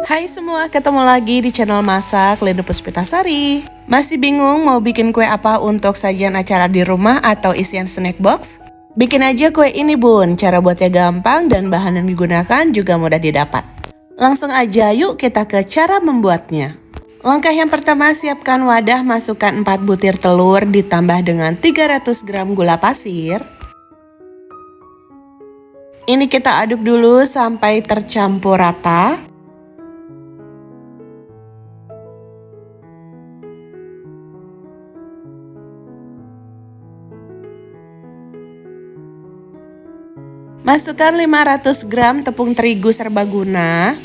Hai semua, ketemu lagi di channel Masak Lindu Puspitasari. Masih bingung mau bikin kue apa untuk sajian acara di rumah atau isian snack box? Bikin aja kue ini bun, cara buatnya gampang dan bahan yang digunakan juga mudah didapat. Langsung aja yuk kita ke cara membuatnya. Langkah yang pertama, siapkan wadah, masukkan 4 butir telur ditambah dengan 300 gram gula pasir. Ini kita aduk dulu sampai tercampur rata. Masukkan 500 gram tepung terigu serbaguna,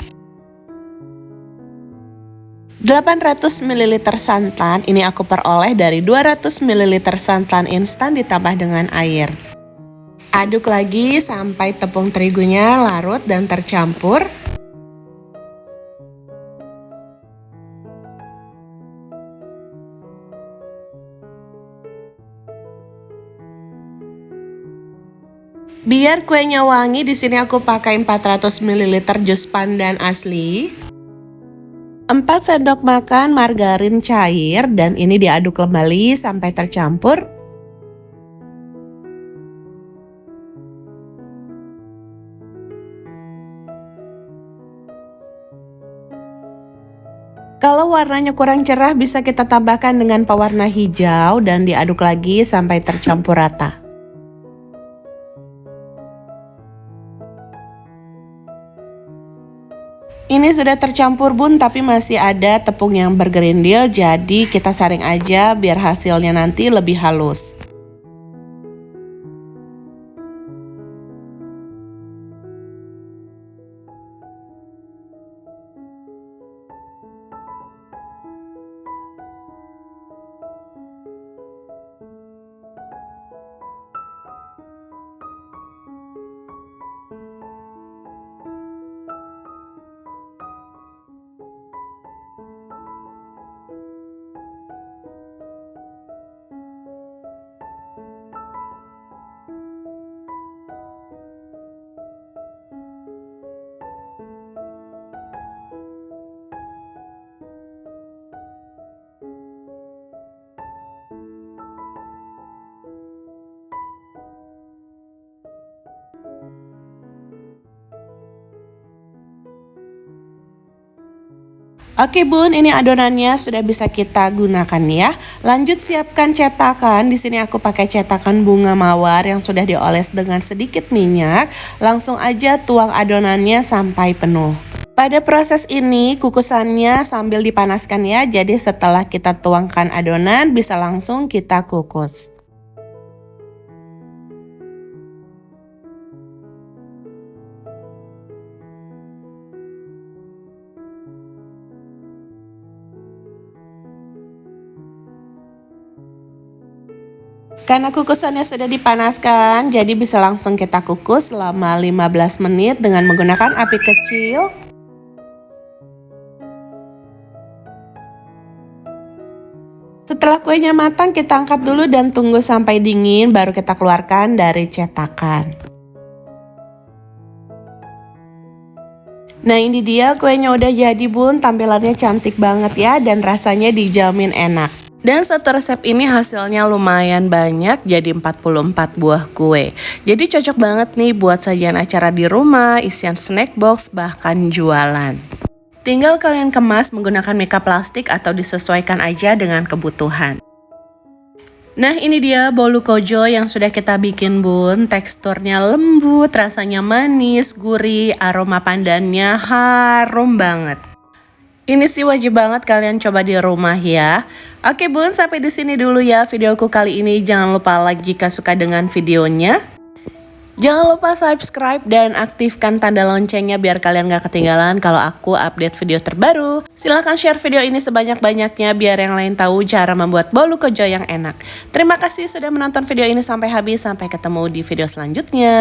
800 ml santan, ini aku peroleh dari 200 ml santan instan ditambah dengan air. Aduk lagi sampai tepung terigunya larut dan tercampur. Biar kuenya wangi, di sini aku pakai 400 ml jus pandan asli, 4 sendok makan margarin cair, dan ini diaduk kembali sampai tercampur. Kalau warnanya kurang cerah bisa kita tambahkan dengan pewarna hijau dan diaduk lagi sampai tercampur rata. Ini sudah tercampur bun, tapi masih ada tepung yang bergerindil, jadi kita saring aja biar hasilnya nanti lebih halus. Oke bun, ini adonannya sudah bisa kita gunakan ya. Lanjut siapkan cetakan. Di sini aku pakai cetakan bunga mawar yang sudah dioles dengan sedikit minyak. Langsung aja tuang adonannya sampai penuh. Pada proses ini kukusannya sambil dipanaskan ya. Jadi setelah kita tuangkan adonan bisa langsung kita kukus. Karena kukusannya sudah dipanaskan, jadi bisa langsung kita kukus selama 15 menit dengan menggunakan api kecil. Setelah kuenya matang, kita angkat dulu dan tunggu sampai dingin, baru kita keluarkan dari cetakan. Nah ini dia kuenya udah jadi bun, tampilannya cantik banget ya dan rasanya dijamin enak. Dan satu resep ini hasilnya lumayan banyak, jadi 44 buah kue. Jadi cocok banget nih buat sajian acara di rumah, isian snack box, bahkan jualan. Tinggal kalian kemas menggunakan mika plastik atau disesuaikan aja dengan kebutuhan. Nah ini dia bolu kojo yang sudah kita bikin bun. Teksturnya lembut, rasanya manis, gurih, aroma pandannya harum banget. Ini sih wajib banget kalian coba di rumah ya. Oke bun, sampai di sini dulu ya videoku kali ini. Jangan lupa like jika suka dengan videonya. Jangan lupa subscribe dan aktifkan tanda loncengnya biar kalian gak ketinggalan kalau aku update video terbaru. Silahkan share video ini sebanyak-banyaknya biar yang lain tahu cara membuat bolu kojo yang enak. Terima kasih sudah menonton video ini sampai habis. Sampai ketemu di video selanjutnya.